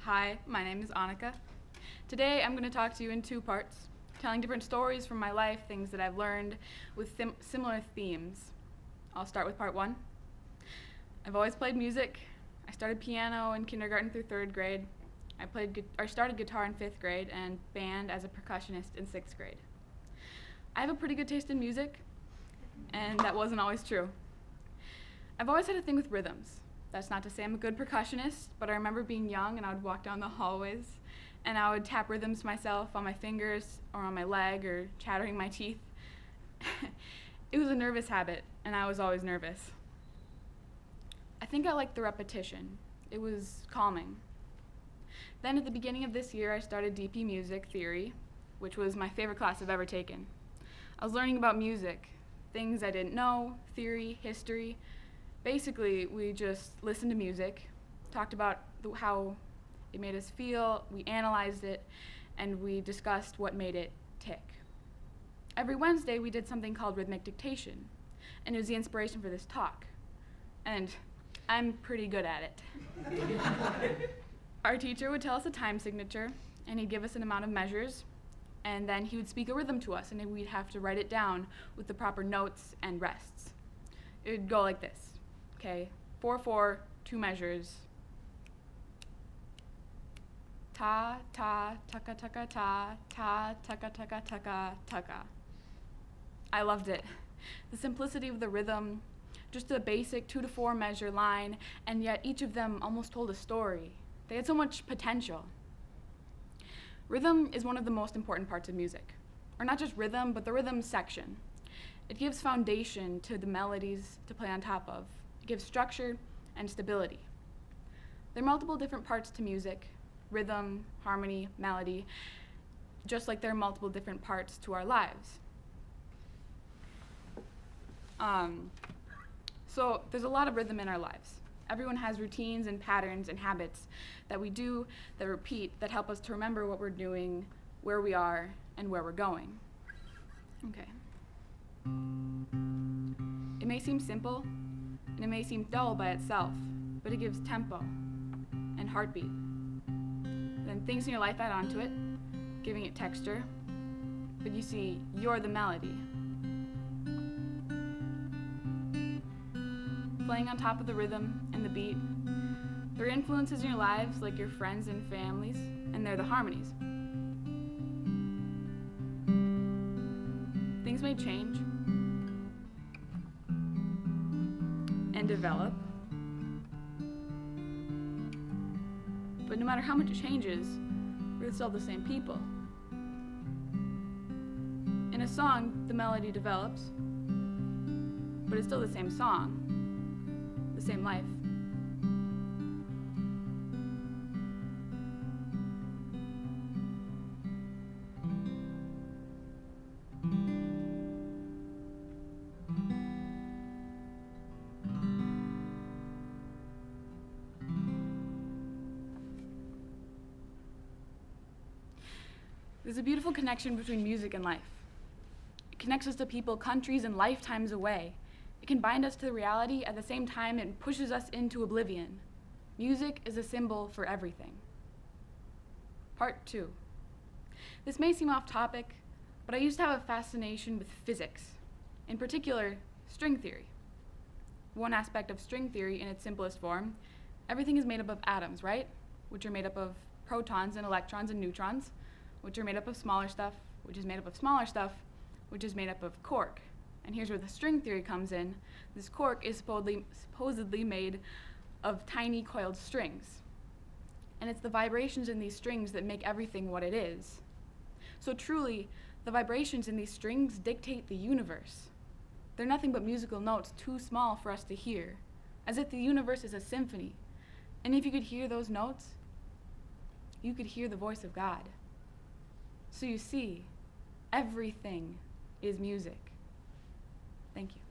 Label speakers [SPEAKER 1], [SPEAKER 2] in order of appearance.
[SPEAKER 1] Hi, my name is Annika. Today I'm going to talk to you in two parts, telling different stories from my life, things that I've learned with similar themes. I'll start with part one. I've always played music. I started piano in kindergarten through third grade. I started guitar in fifth grade and band as a percussionist in sixth grade. I have a pretty good taste in music, and that wasn't always true. I've always had a thing with rhythms. That's not to say I'm a good percussionist, but I remember being young and I would walk down the hallways and I would tap rhythms myself on my fingers or on my leg or chattering my teeth. It was a nervous habit, and I was always nervous. I think I liked the repetition. It was calming. Then at the beginning of this year, I started DP Music Theory, which was my favorite class I've ever taken. I was learning about music, things I didn't know, theory, history. Basically, we just listened to music, talked about how it made us feel, we analyzed it, and we discussed what made it tick. Every Wednesday, we did something called rhythmic dictation, and it was the inspiration for this talk. And I'm pretty good at it. Our teacher would tell us a time signature, and he'd give us an amount of measures, and then he would speak a rhythm to us, and we'd have to write it down with the proper notes and rests. It would go like this. Okay, 4/4, 2 measures. Ta ta taka taka ta ta taka taka taka taka. I loved it. The simplicity of the rhythm, just a basic 2 to 4 measure line, and yet each of them almost told a story. They had so much potential. Rhythm is one of the most important parts of music, or not just rhythm, but the rhythm section. It gives foundation to the melodies to play on top of. It gives structure and stability. There are multiple different parts to music, rhythm, harmony, melody, just like there are multiple different parts to our lives. So there's a lot of rhythm in our lives. Everyone has routines and patterns and habits that we do, that repeat, that help us to remember what we're doing, where we are, and where we're going. Okay. It may seem simple, and it may seem dull by itself, but it gives tempo and heartbeat. Then things in your life add onto it, giving it texture, but you see, you're the melody. Playing on top of the rhythm and the beat. There are influences in your lives, like your friends and families, and they're the harmonies. Things may change and develop, but no matter how much it changes, we're still the same people. In a song, the melody develops, but it's still the same song, the same life. There's a beautiful connection between music and life. It connects us to people, countries, and lifetimes away. It can bind us to the reality at the same time and pushes us into oblivion. Music is a symbol for everything. Part 2. This may seem off topic, but I used to have a fascination with physics, in particular, string theory. One aspect of string theory in its simplest form, everything is made up of atoms, right? Which are made up of protons and electrons and neutrons, which are made up of smaller stuff, which is made up of smaller stuff, which is made up of cork. And here's where the string theory comes in. This cork is supposedly made of tiny coiled strings. And it's the vibrations in these strings that make everything what it is. So truly, the vibrations in these strings dictate the universe. They're nothing but musical notes too small for us to hear, as if the universe is a symphony. And if you could hear those notes, you could hear the voice of God. So you see, everything is music. Thank you.